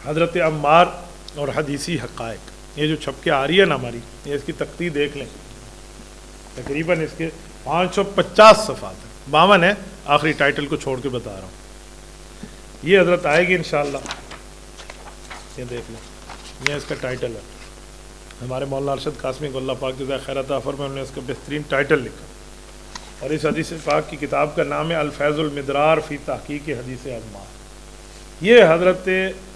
حضرت عمار اور حدیثی حقائق، یہ جو چھپ کے آ رہی ہے نا ہماری، یہ اس کی تختی دیکھ لیں، تقریباً اس کے 550 صفحات ہیں، 52 ہے، آخری ٹائٹل کو چھوڑ کے بتا رہا ہوں۔ یہ حضرت آئے گی انشاءاللہ، یہ دیکھ لیں، یہ اس کا ٹائٹل ہے۔ ہمارے مولانا ارشد قاسمی کو اللہ پاک جزائے خیر عطا فرمائے، انہوں نے اس کا بہترین ٹائٹل لکھا، اور اس حدیث پاک کی کتاب کا نام ہے الفیض المدرار فی تحقیق حدیث عمار۔ یہ حضرت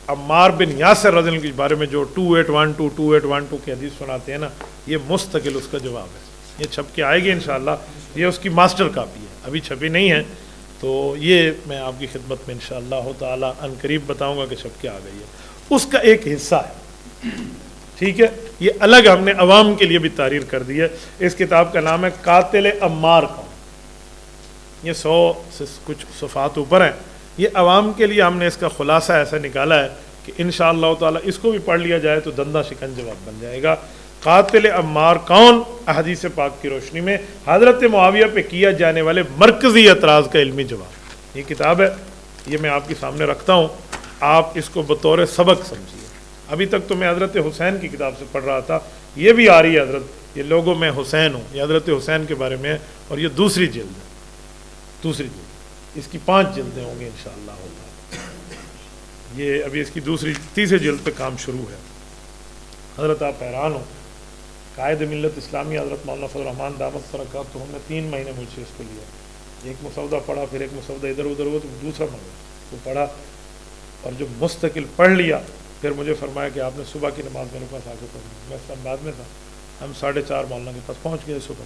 عمار بن یاسر رضی اللہ عنہ کے بارے میں جو 2812 کی حدیث سناتے ہیں نا، یہ مستقل اس کا جواب ہے، یہ چھپ کے آئے گی انشاءاللہ، یہ اس کی ماسٹر کاپی ہے، ابھی چھپی نہیں ہے، تو یہ میں آپ کی خدمت میں انشاءاللہ تعالی ان قریب بتاؤں گا کہ چھپ کے آ گئی ہے، اس کا ایک حصہ ہے، ٹھیک ہے۔ یہ الگ ہم نے عوام کے لیے بھی تحریر کر دی ہے۔ اس کتاب کا نام ہے قاتل عمار کون، یہ 100 سے کچھ صفحات اوپر ہیں۔ یہ عوام کے لیے ہم نے اس کا خلاصہ ایسا نکالا ہے کہ انشاءاللہ تعالی اس کو بھی پڑھ لیا جائے تو دندہ شکن جواب بن جائے گا۔ قاتل عمار کون، احادیث پاک کی روشنی میں حضرت معاویہ پہ کیا جانے والے مرکزی اعتراض کا علمی جواب، یہ کتاب ہے، یہ میں آپ کے سامنے رکھتا ہوں، آپ اس کو بطور سبق سمجھیے۔ ابھی تک تو میں حضرت حسین کی کتاب سے پڑھ رہا تھا، یہ بھی آ رہی ہے حضرت، یہ لوگوں میں حسین ہوں، یہ حضرت حسین کے بارے میں ہے، اور یہ دوسری جلد ہے، دوسری جلد، اس کی 5 جلدیں ہوں گی انشاءاللہ۔ یہ ابھی اس کی تیسری جلد پہ کام شروع ہے۔ حضرت آپ حیران ہوں، قائد ملت اسلامی حضرت مولانا فضل الرحمان دامت برکاتہ ہم نے 3 مہینے مجھ سے اس کو لیا، ایک مسودہ پڑھا، پھر ایک مسودہ ادھر ادھر ہوا، تو دوسرا منگا تو پڑھا، اور جو مستقل پڑھ لیا، پھر مجھے فرمایا کہ آپ نے صبح کی نماز میرے پاس آ کے پڑھی، میں اسلام میں تھا، ہم 4:30 مولانا کے پاس پہنچ گئے صبح،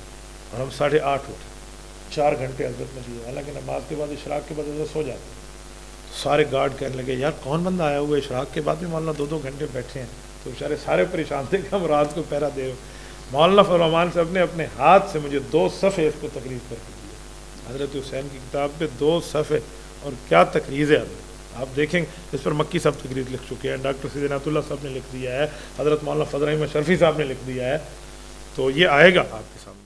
اور ہم 8:30 اٹھے، 4 گھنٹے حضرت نے دیے، حالانکہ نماز کے بعد اشراق کے بعد حضرت سو جاتے، سارے گارڈ کہنے لگے یار کون بندہ آیا ہوا ہے اشراق کے بعد بھی مولانا 2 گھنٹے بیٹھے ہیں، تو بیچارے سارے پریشان تھے کہ ہم رات کو پہرا دے رہے۔ مولانا فضل الرحمان صاحب نے اپنے ہاتھ سے مجھے 2 صفحے اس کو تقریر کر کے دیے، حضرت حسین کی کتاب پہ 2 صفحے، اور کیا تقریر ہے حضرت، آپ دیکھیں اس پر مکی صاحب تقریر لکھ چکے ہیں، ڈاکٹر سید عنایت اللہ صاحب نے لکھ دیا ہے، حضرت مولانا فضل الرحمان شرفی صاحب نے لکھ دیا ہے، تو یہ آئے گا آپ کے سامنے۔